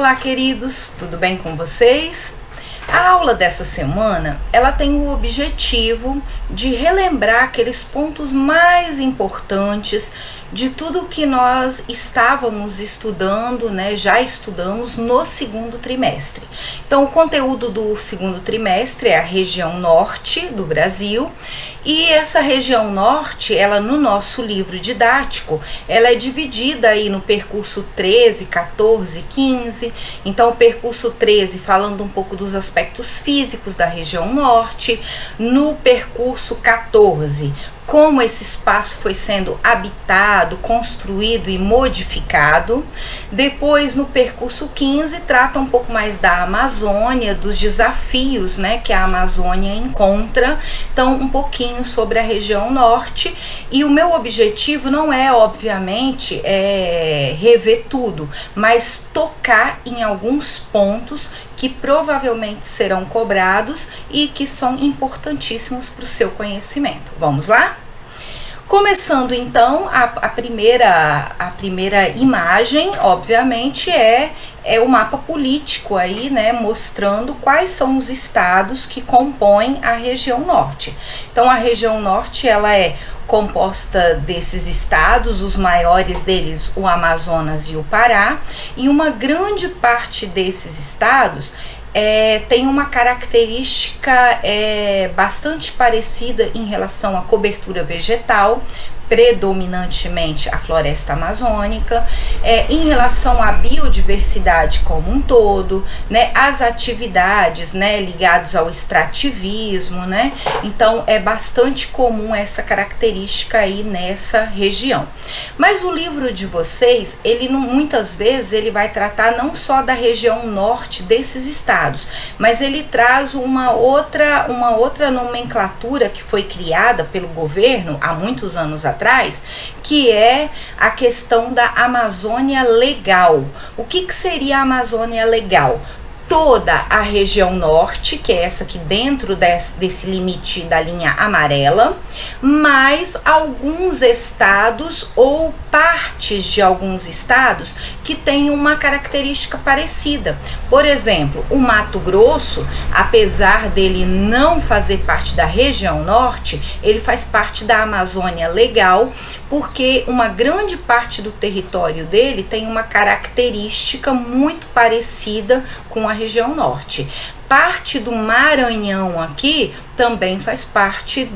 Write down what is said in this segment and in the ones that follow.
Olá, queridos, tudo bem com vocês? A aula dessa semana, ela tem o objetivo de relembrar aqueles pontos mais importantes de tudo que nós estávamos estudando, né? Já estudamos no segundo trimestre. Então, o conteúdo do segundo trimestre é a região norte do Brasil. E essa região norte, ela no nosso livro didático, ela é dividida aí no percurso 13, 14, 15. Então, o percurso 13 falando um pouco dos aspectos físicos da região norte. No percurso 14, como esse espaço foi sendo habitado, construído e modificado. Depois, no percurso 15, trata um pouco mais da Amazônia, dos desafios, né, que a Amazônia encontra. Então, um pouquinho sobre a região norte. E o meu objetivo não é, obviamente, rever tudo, mas tocar em alguns pontos que provavelmente serão cobrados e que são importantíssimos para o seu conhecimento. Vamos lá? Começando então, a primeira imagem, obviamente, é o mapa político aí, né, mostrando quais são os estados que compõem a região norte. Então, a região norte, ela é composta desses estados, os maiores deles, o Amazonas e o Pará, e uma grande parte desses estados tem uma característica bastante parecida em relação à cobertura vegetal, predominantemente a floresta amazônica, em relação à biodiversidade como um todo, né, as atividades, né, ligadas ao extrativismo, né, então é bastante comum essa característica aí nessa região. Mas o livro de vocês, ele muitas vezes ele vai tratar não só da região norte desses estados, mas ele traz uma outra nomenclatura que foi criada pelo governo há muitos anos atrás, que é a questão da Amazônia Legal. O que seria a Amazônia Legal? Toda a região norte, que é essa aqui dentro desse limite da linha amarela, mais alguns estados ou partes de alguns estados que têm uma característica parecida. Por exemplo, o Mato Grosso, apesar dele não fazer parte da região norte, ele faz parte da Amazônia Legal, porque uma grande parte do território dele tem uma característica muito parecida com a região norte. Parte do Maranhão aqui também faz parte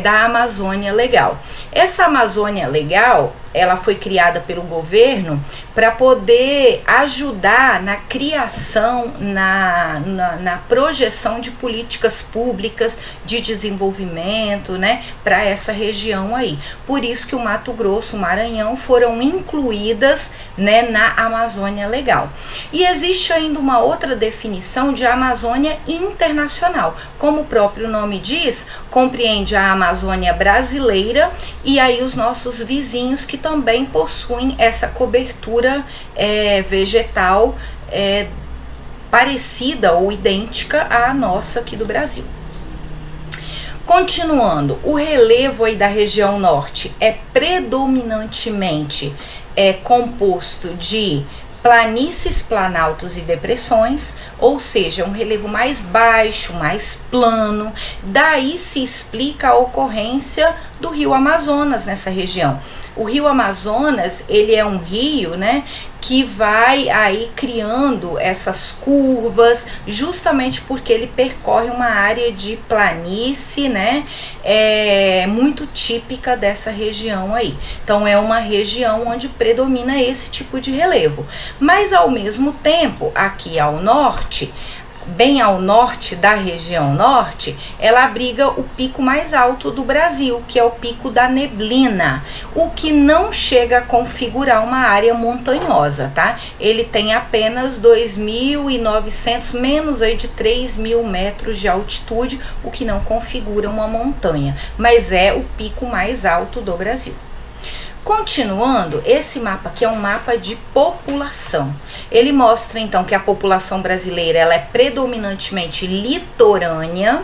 da Amazônia Legal. Essa Amazônia Legal, ela foi criada pelo governo para poder ajudar na criação, na projeção de políticas públicas de desenvolvimento, né, para essa região aí. Por isso que o Mato Grosso, o Maranhão foram incluídas, né, na Amazônia Legal. E existe ainda uma outra definição de Amazônia internacional. Como o próprio nome diz, compreende a Amazônia brasileira e aí os nossos vizinhos que também possuem essa cobertura vegetal parecida ou idêntica à nossa aqui do Brasil. Continuando, o relevo aí da região norte é predominantemente composto de planícies, planaltos e depressões, ou seja, um relevo mais baixo, mais plano. Daí se explica a ocorrência do rio Amazonas nessa região. O rio Amazonas, ele é um rio, né, que vai aí criando essas curvas, justamente porque ele percorre uma área de planície, né, muito típica dessa região aí. Então, é uma região onde predomina esse tipo de relevo. Mas, ao mesmo tempo, aqui ao norte, bem ao norte da região norte, ela abriga o pico mais alto do Brasil, que é o Pico da Neblina, o que não chega a configurar uma área montanhosa, tá? Ele tem apenas 2.900, menos aí de 3.000 metros de altitude, o que não configura uma montanha, mas é o pico mais alto do Brasil. Continuando, esse mapa aqui é um mapa de população. Ele mostra então que a população brasileira ela é predominantemente litorânea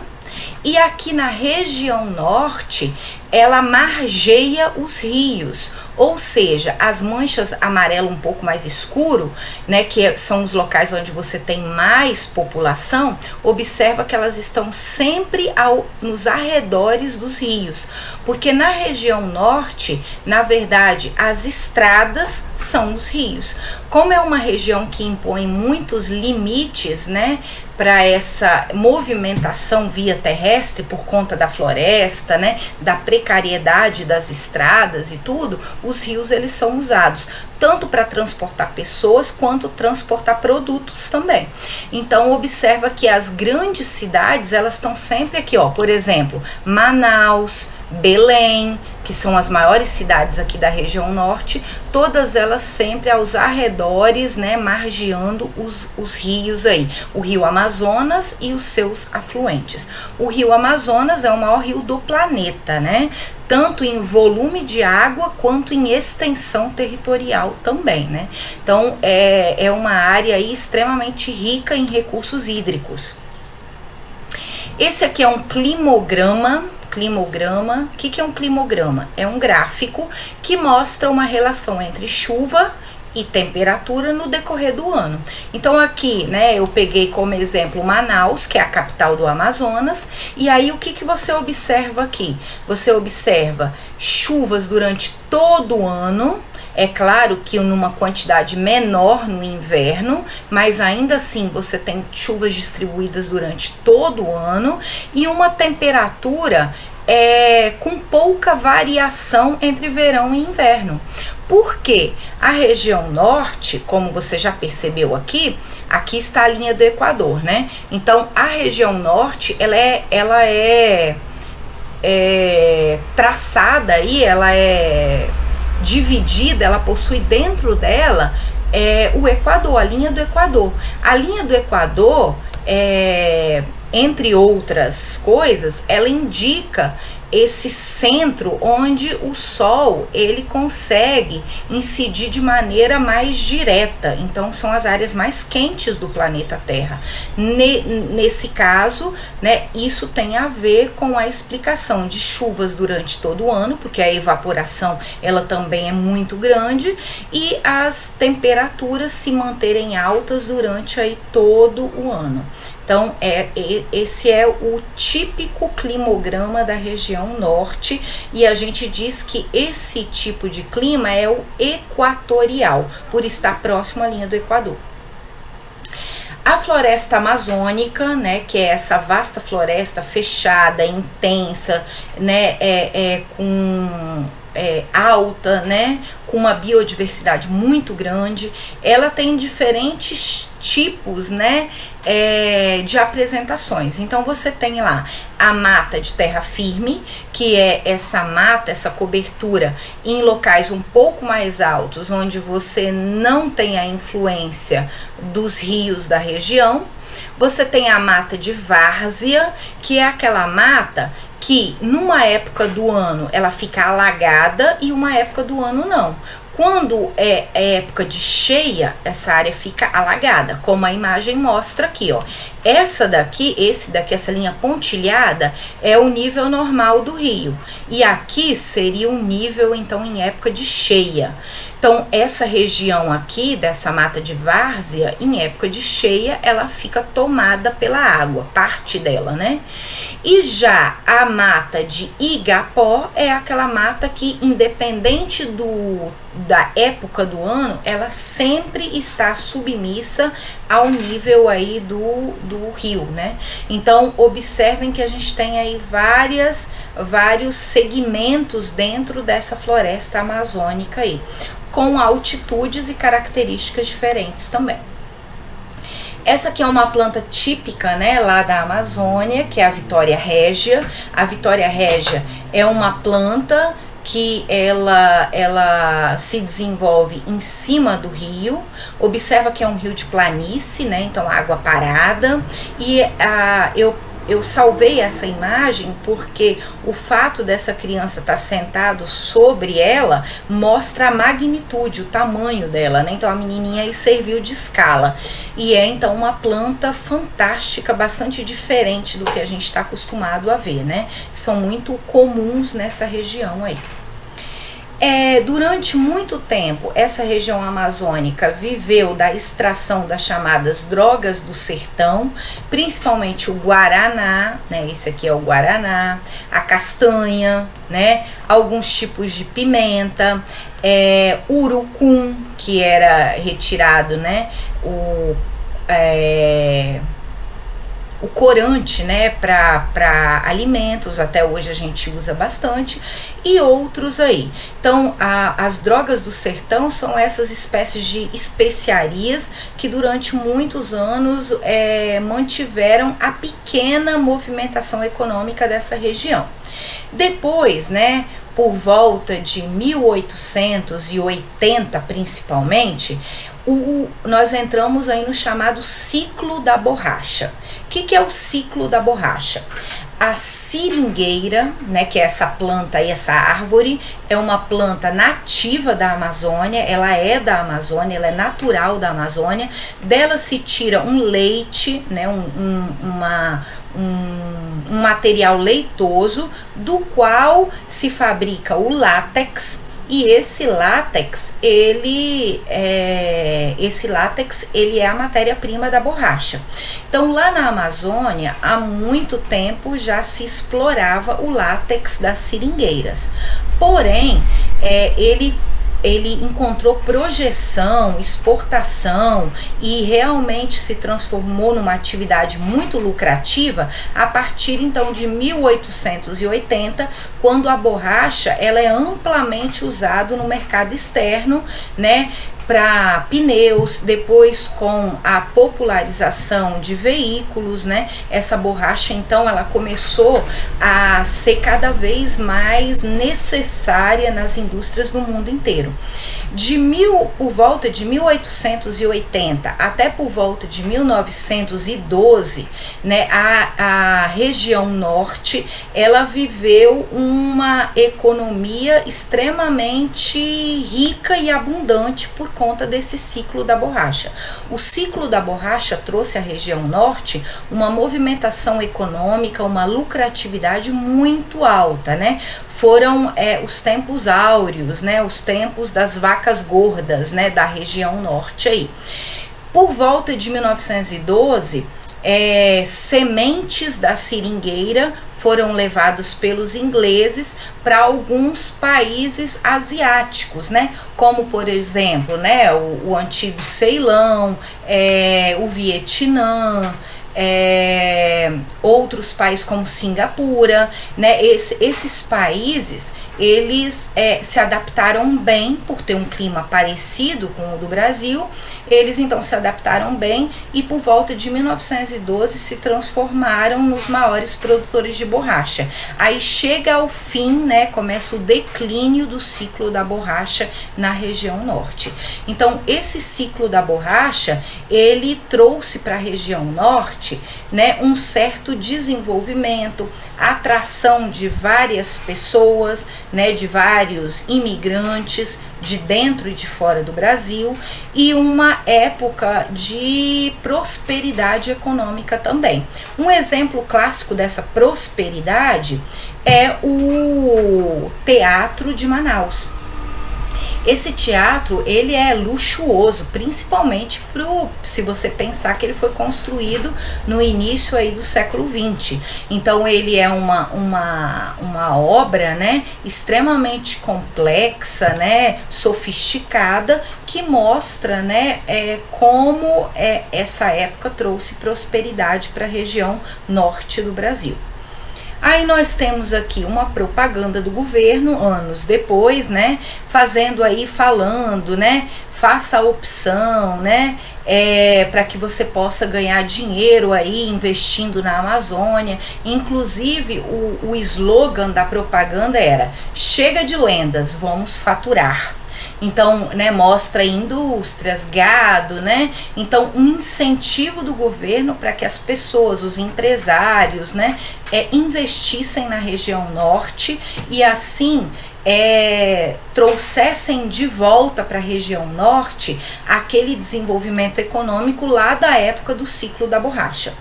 e aqui na região norte ela margeia os rios, ou seja, as manchas amarelo um pouco mais escuro, né, que são os locais onde você tem mais população, observa que elas estão sempre nos arredores dos rios, porque na região norte, na verdade, as estradas são os rios. Como é uma região que impõe muitos limites, né, para essa movimentação via terrestre por conta da floresta, né, da precariedade das estradas e tudo, os rios eles são usados tanto para transportar pessoas quanto transportar produtos também. Então observa que as grandes cidades elas estão sempre aqui, ó, por exemplo, Manaus, Belém, que são as maiores cidades aqui da região norte, todas elas sempre aos arredores, né, margeando os rios aí, o rio Amazonas e os seus afluentes. O rio Amazonas é o maior rio do planeta, né, tanto em volume de água quanto em extensão territorial também, né. Então é uma área aí extremamente rica em recursos hídricos. Esse aqui é um climograma. O que é um climograma? É um gráfico que mostra uma relação entre chuva e temperatura no decorrer do ano. Então aqui, né, eu peguei como exemplo Manaus, que é a capital do Amazonas, e aí o que você observa aqui? Você observa chuvas durante todo o ano. É claro que numa quantidade menor no inverno, mas ainda assim você tem chuvas distribuídas durante todo o ano e uma temperatura com pouca variação entre verão e inverno. Porque a região norte, como você já percebeu aqui está a linha do Equador, né? Então a região norte ela é traçada aí, ela é dividida, ela possui dentro dela o Equador, a linha do Equador. A linha do Equador, entre outras coisas, ela indica esse centro onde o Sol ele consegue incidir de maneira mais direta. Então são as áreas mais quentes do planeta Terra. Nesse caso, né, isso tem a ver com a explicação de chuvas durante todo o ano, porque a evaporação ela também é muito grande, e as temperaturas se manterem altas durante aí todo o ano. Então, esse é o típico climograma da região norte, e a gente diz que esse tipo de clima é o equatorial, por estar próximo à linha do Equador. A floresta amazônica, né, que é essa vasta floresta fechada, intensa, né, alta, né, com uma biodiversidade muito grande, ela tem diferentes tipos, né, de apresentações. Então você tem lá a mata de terra firme, que é essa mata, essa cobertura em locais um pouco mais altos, onde você não tem a influência dos rios da região. Você tem a mata de várzea, que é aquela mata que numa época do ano ela fica alagada e uma época do ano não. Quando é época de cheia, essa área fica alagada, como a imagem mostra aqui, ó. Essa linha pontilhada é o nível normal do rio. E aqui seria um nível, então, em época de cheia. Então, essa região aqui, dessa mata de várzea, em época de cheia, ela fica tomada pela água, parte dela, né? E já a mata de Igapó é aquela mata que, independente da época do ano, ela sempre está submissa ao nível aí do rio, né? Então, observem que a gente tem aí vários segmentos dentro dessa floresta amazônica aí, com altitudes e características diferentes também. Essa aqui é uma planta típica, né, lá da Amazônia, que é a Vitória régia. A Vitória régia é uma planta que ela se desenvolve em cima do rio. Observa que é um rio de planície, né, então água parada. E eu salvei essa imagem porque o fato dessa criança estar sentado sobre ela mostra a magnitude, o tamanho dela, né? Então a menininha aí serviu de escala. E é então uma planta fantástica, bastante diferente do que a gente está acostumado a ver, né? São muito comuns nessa região aí. Durante muito tempo, essa região amazônica viveu da extração das chamadas drogas do sertão, principalmente o guaraná, né? Esse aqui é o guaraná, a castanha, né? Alguns tipos de pimenta, urucum, que era retirado, né? O corante, né, para alimentos, até hoje a gente usa bastante, e outros aí. Então, as drogas do sertão são essas espécies de especiarias que durante muitos anos mantiveram a pequena movimentação econômica dessa região. Depois, né, por volta de 1880 principalmente, nós entramos aí no chamado ciclo da borracha. O que é o ciclo da borracha? A seringueira, né, que é essa planta aí, essa árvore, é uma planta nativa da Amazônia, ela é da Amazônia, ela é natural da Amazônia. Dela se tira um leite, né, um material leitoso, do qual se fabrica o látex. E esse látex, ele é a matéria-prima da borracha. Então, lá na Amazônia, há muito tempo já se explorava o látex das seringueiras. Porém, ele encontrou projeção, exportação e realmente se transformou numa atividade muito lucrativa a partir então de 1880, quando a borracha ela é amplamente usada no mercado externo, né? Para pneus, depois com a popularização de veículos, né? Essa borracha então ela começou a ser cada vez mais necessária nas indústrias do mundo inteiro. Por volta de 1880 até por volta de 1912, né, a região norte ela viveu uma economia extremamente rica e abundante por conta desse ciclo da borracha. O ciclo da borracha trouxe à região norte uma movimentação econômica, uma lucratividade muito alta, né? Foram os tempos áureos, né, os tempos das vacas gordas, né, da região norte aí. Por volta de 1912, sementes da seringueira foram levados pelos ingleses para alguns países asiáticos, né, como por exemplo, né, o antigo Ceilão, o Vietnã, outros países como Singapura, né? Esses países eles se adaptaram bem por ter um clima parecido com o do Brasil. Eles então se adaptaram bem e por volta de 1912 se transformaram nos maiores produtores de borracha. Aí chega ao fim, né, começa o declínio do ciclo da borracha na região norte. Então esse ciclo da borracha, ele trouxe para a região norte, né, um certo desenvolvimento, atração de várias pessoas, né, de vários imigrantes de dentro e de fora do Brasil, e uma época de prosperidade econômica também. Um exemplo clássico dessa prosperidade é o Teatro de Manaus. Esse teatro, ele é luxuoso, principalmente se você pensar que ele foi construído no início aí do século XX. Então, ele é uma obra, né, extremamente complexa, né, sofisticada, que mostra, né, como essa época trouxe prosperidade para a região norte do Brasil. Aí nós temos aqui uma propaganda do governo, anos depois, né, falando, né, faça a opção, né, para que você possa ganhar dinheiro aí investindo na Amazônia. Inclusive, o slogan da propaganda era: chega de lendas, vamos faturar. Então, né, mostra indústrias, gado, né? Então, um incentivo do governo para que as pessoas, os empresários, né, investissem na região norte e assim trouxessem de volta para a região norte aquele desenvolvimento econômico lá da época do ciclo da borracha.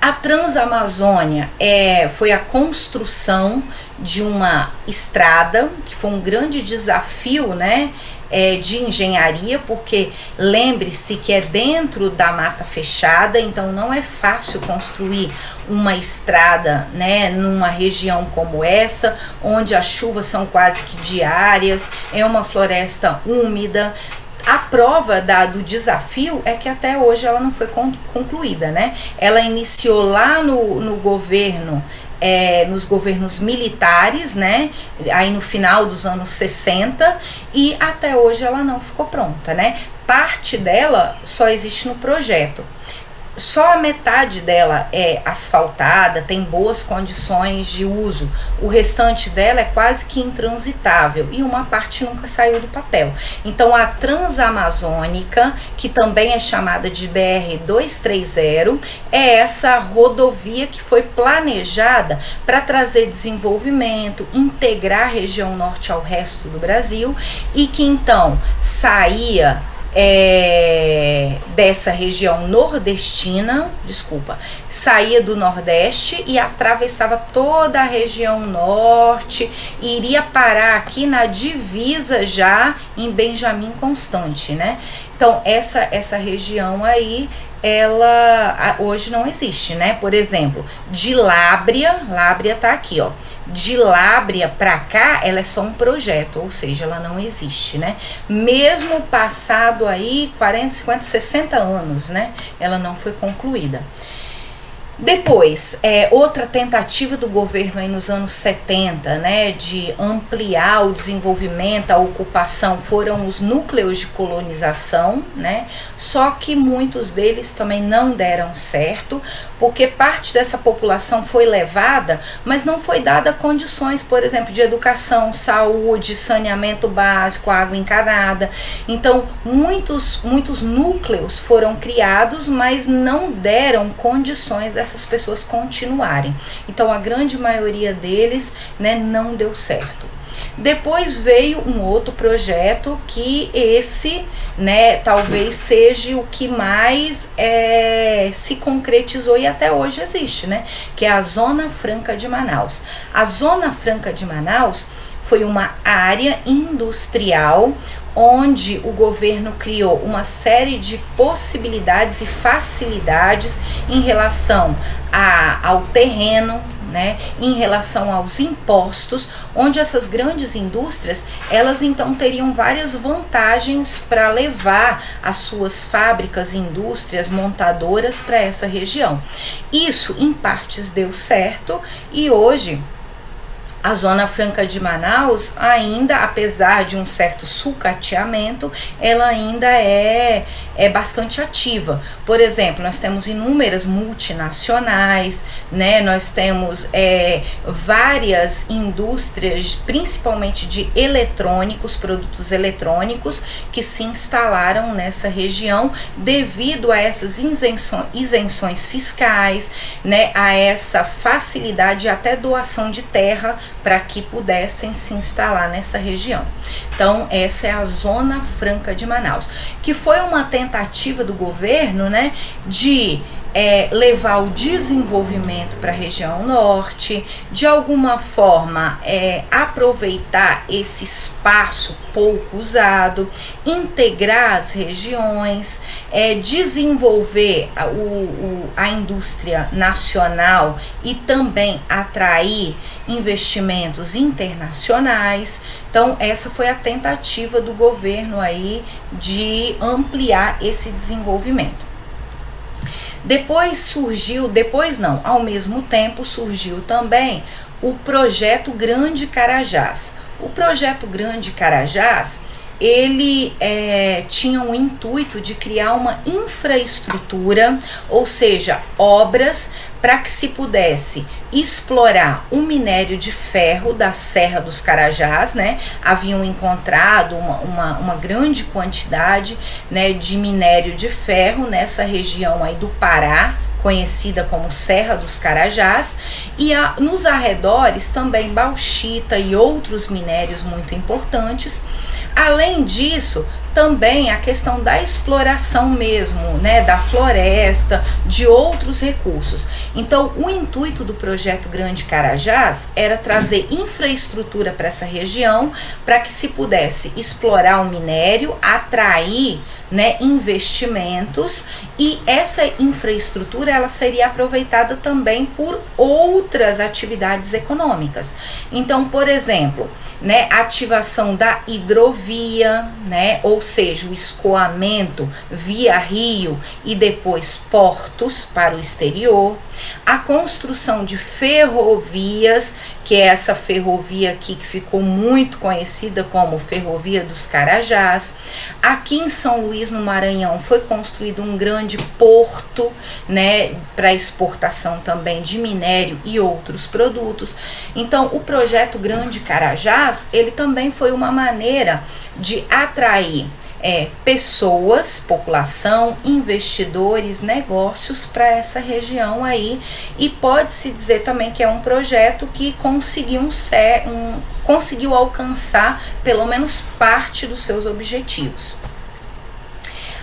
A Transamazônia foi a construção de uma estrada, que foi um grande desafio, né, de engenharia, porque lembre-se que é dentro da mata fechada, então não é fácil construir uma estrada, né, numa região como essa, onde as chuvas são quase que diárias, é uma floresta úmida. A prova do desafio é que até hoje ela não foi concluída, né? Ela iniciou lá no governo, nos governos militares, né? Aí no final dos anos 60, e até hoje ela não ficou pronta, né? Parte dela só existe no projeto. Só a metade dela é asfaltada, tem boas condições de uso. O restante dela é quase que intransitável e uma parte nunca saiu do papel. Então a Transamazônica, que também é chamada de BR-230, é essa rodovia que foi planejada para trazer desenvolvimento, integrar a região norte ao resto do Brasil, e que então saía dessa região nordestina, saía do Nordeste e atravessava toda a região norte e iria parar aqui na divisa já em Benjamin Constant, né? Então essa região aí, ela hoje não existe, né? Por exemplo, de Lábrea tá aqui, ó. De Lábrea para cá, ela é só um projeto, ou seja, ela não existe, né? Mesmo passado aí 40, 50, 60 anos, né? Ela não foi concluída. Depois, outra tentativa do governo aí nos anos 70, né, de ampliar o desenvolvimento, a ocupação, foram os núcleos de colonização, né, só que muitos deles também não deram certo, porque parte dessa população foi levada, mas não foi dada condições, por exemplo, de educação, saúde, saneamento básico, água encanada. Então, muitos núcleos foram criados, mas não deram condições dessas pessoas continuarem. Então, a grande maioria deles, né, não deu certo. Depois veio um outro projeto que esse, né, talvez seja o que mais se concretizou e até hoje existe, né, que é a Zona Franca de Manaus. A Zona Franca de Manaus foi uma área industrial onde o governo criou uma série de possibilidades e facilidades em relação ao terreno, né, em relação aos impostos, onde essas grandes indústrias, elas então teriam várias vantagens para levar as suas fábricas, indústrias, montadoras para essa região. Isso em partes deu certo e hoje a Zona Franca de Manaus ainda, apesar de um certo sucateamento, ela ainda é bastante ativa. Por exemplo, nós temos inúmeras multinacionais, né? Nós temos várias indústrias, principalmente de eletrônicos, produtos eletrônicos, que se instalaram nessa região devido a essas isenções fiscais, né? A essa facilidade de até doação de terra para que pudessem se instalar nessa região. Então, essa é a Zona Franca de Manaus, que foi uma tentativa do governo, né, de levar o desenvolvimento para a região norte, de alguma forma aproveitar esse espaço pouco usado, integrar as regiões, desenvolver a indústria nacional e também atrair investimentos internacionais. Então, essa foi a tentativa do governo aí de ampliar esse desenvolvimento. Ao mesmo tempo surgiu também o projeto Grande Carajás. O projeto Grande Carajás, ele tinha o intuito de criar uma infraestrutura, ou seja, obras para que se pudesse explorar o minério de ferro da Serra dos Carajás, né? Haviam encontrado uma grande quantidade, né, de minério de ferro nessa região aí do Pará, conhecida como Serra dos Carajás, e nos arredores também bauxita e outros minérios muito importantes. Além disso, também a questão da exploração mesmo, né, da floresta, de outros recursos. Então, o intuito do projeto Grande Carajás era trazer infraestrutura para essa região, para que se pudesse explorar o minério, atrair, né, investimentos, e essa infraestrutura ela seria aproveitada também por outras atividades econômicas. Então, por exemplo, né, ativação da hidrovia, né, ou seja, o escoamento via rio e depois portos para o exterior, a construção de ferrovias, que é essa ferrovia aqui que ficou muito conhecida como Ferrovia dos Carajás. Aqui em São Luís, no Maranhão, foi construído um grande porto, né, para exportação também de minério e outros produtos. Então, o projeto Grande Carajás, ele também foi uma maneira de atrair pessoas, população, investidores, negócios para essa região aí, e pode-se dizer também que é um projeto que conseguiu alcançar pelo menos parte dos seus objetivos.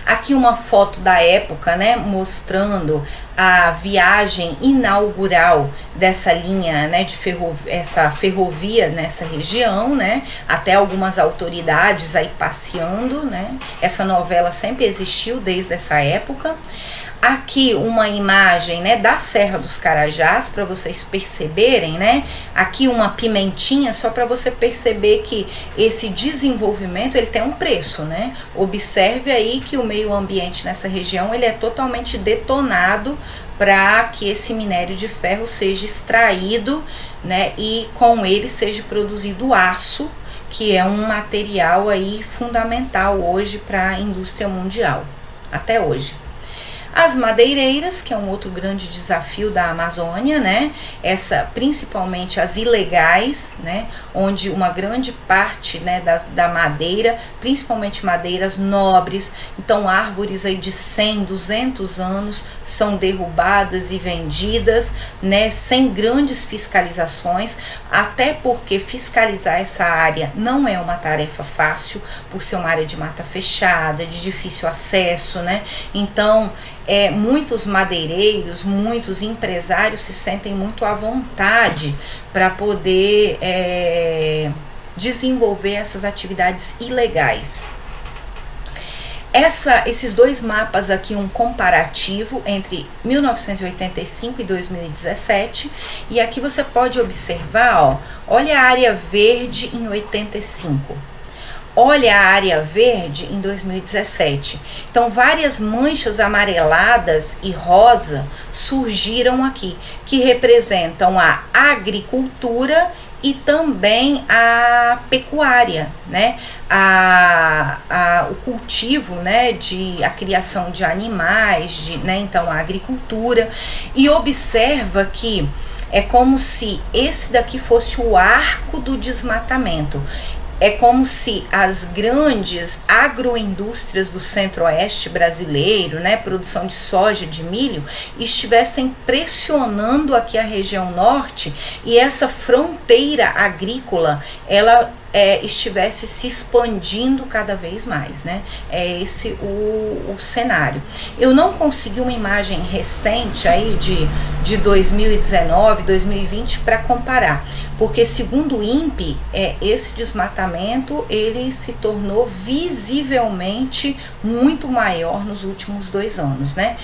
Aqui uma foto da época, né, mostrando a viagem inaugural dessa linha, né, essa ferrovia nessa região, né, até algumas autoridades aí passeando, né. Essa novela sempre existiu desde essa época. Aqui uma imagem, né, da Serra dos Carajás, para vocês perceberem, né? Aqui uma pimentinha, só para você perceber que esse desenvolvimento ele tem um preço, né? Observe aí que o meio ambiente nessa região ele é totalmente detonado para que esse minério de ferro seja extraído, né? E com ele seja produzido aço, que é um material aí fundamental hoje para a indústria mundial, até hoje. As madeireiras, que é um outro grande desafio da Amazônia, né? Principalmente as ilegais, né? Onde uma grande parte, né, da madeira, principalmente madeiras nobres, então árvores aí de 100, 200 anos são derrubadas e vendidas, né? Sem grandes fiscalizações, até porque fiscalizar essa área não é uma tarefa fácil, por ser uma área de mata fechada, de difícil acesso, né? Então, muitos madeireiros, muitos empresários se sentem muito à vontade para poder desenvolver essas atividades ilegais. Esses dois mapas aqui, um comparativo entre 1985 e 2017, e aqui você pode observar, ó, olha a área verde em 85. Olha a área verde em 2017. Então, várias manchas amareladas e rosa surgiram aqui, que representam a agricultura e também a pecuária, né? O cultivo, né? A criação de animais, né? Então, a agricultura. E observa que é como se esse daqui fosse o arco do desmatamento. É como se as grandes agroindústrias do centro-oeste brasileiro, né, produção de soja, de milho, estivessem pressionando aqui a região norte, e essa fronteira agrícola, ela estivesse se expandindo cada vez mais, né? É esse o cenário. Eu não consegui uma imagem recente aí de 2019, 2020 para comparar, porque segundo o INPE, esse desmatamento ele se tornou visivelmente muito maior nos últimos 2 anos, né?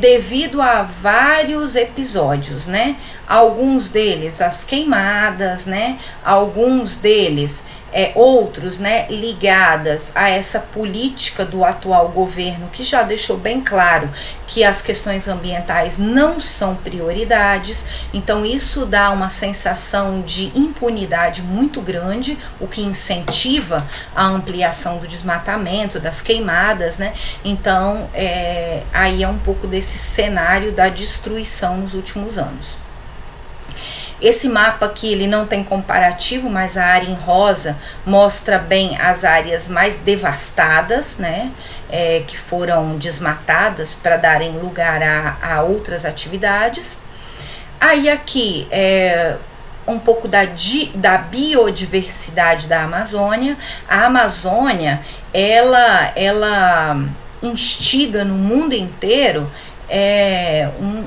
Devido a vários episódios, né? Alguns deles as queimadas, né? Alguns deles outros, né, ligadas a essa política do atual governo, que já deixou bem claro que as questões ambientais não são prioridades. Então isso dá uma sensação de impunidade muito grande, o que incentiva a ampliação do desmatamento, das queimadas, né? Então aí é um pouco desse cenário da destruição nos últimos anos. Esse mapa aqui, ele não tem comparativo, mas a área em rosa mostra bem as áreas mais devastadas, né? Que foram desmatadas para darem lugar a outras atividades. Aí aqui um pouco da biodiversidade da Amazônia. A Amazônia, ela instiga no mundo inteiro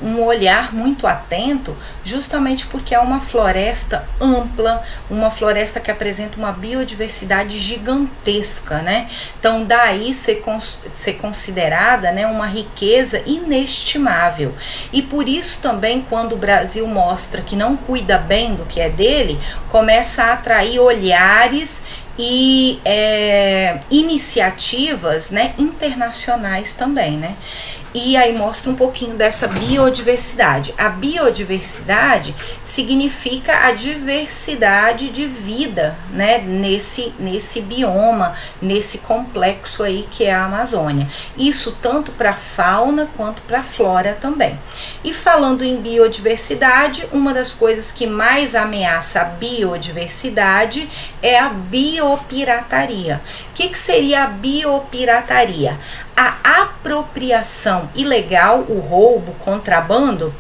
um olhar muito atento, justamente porque é uma floresta ampla, uma floresta que apresenta uma biodiversidade gigantesca, né? Então daí ser considerada, né, uma riqueza inestimável. E por isso também, quando o Brasil mostra que não cuida bem do que é dele, começa a atrair olhares e iniciativas, né, internacionais também, né? E aí mostra um pouquinho dessa biodiversidade. A biodiversidade significa a diversidade de vida, né, nesse bioma, nesse complexo aí que é a Amazônia. Isso tanto para a fauna quanto para a flora também. E falando em biodiversidade, uma das coisas que mais ameaça a biodiversidade é a biopirataria. O que seria a biopirataria? A apropriação ilegal, o roubo, o contrabando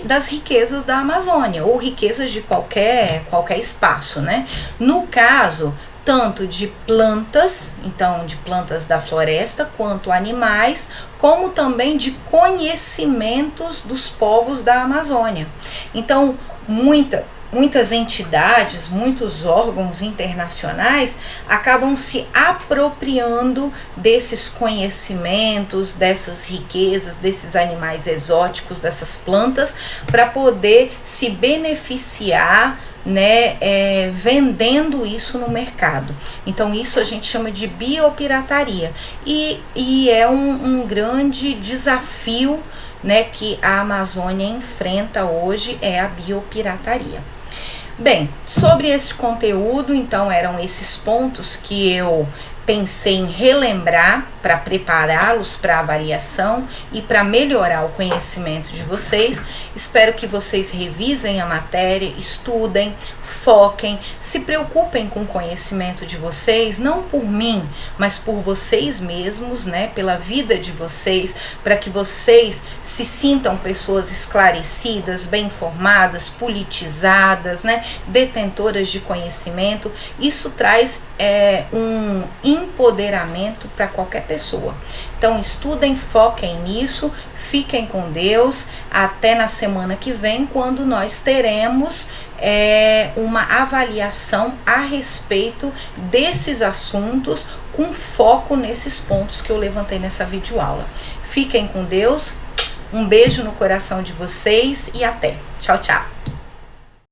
das riquezas da Amazônia, ou riquezas de qualquer espaço, né? No caso, tanto de plantas, então de plantas da floresta, quanto animais, como também de conhecimentos dos povos da Amazônia. Então, muitas entidades, muitos órgãos internacionais acabam se apropriando desses conhecimentos, dessas riquezas, desses animais exóticos, dessas plantas, para poder se beneficiar, né, vendendo isso no mercado. Então isso a gente chama de biopirataria e é um grande desafio, né, que a Amazônia enfrenta hoje, é a biopirataria. Bem, sobre esse conteúdo, então eram esses pontos que eu pensei em relembrar para prepará-los para avaliação e para melhorar o conhecimento de vocês. Espero que vocês revisem a matéria, estudem, foquem, se preocupem com o conhecimento de vocês, não por mim, mas por vocês mesmos, né? Pela vida de vocês, para que vocês se sintam pessoas esclarecidas, bem informadas, politizadas, né? Detentoras de conhecimento. Isso traz um empoderamento para qualquer pessoa. Então estudem, foquem nisso, fiquem com Deus, até na semana que vem, quando nós teremos uma avaliação a respeito desses assuntos, com foco nesses pontos que eu levantei nessa videoaula. Fiquem com Deus, um beijo no coração de vocês e até. Tchau, tchau.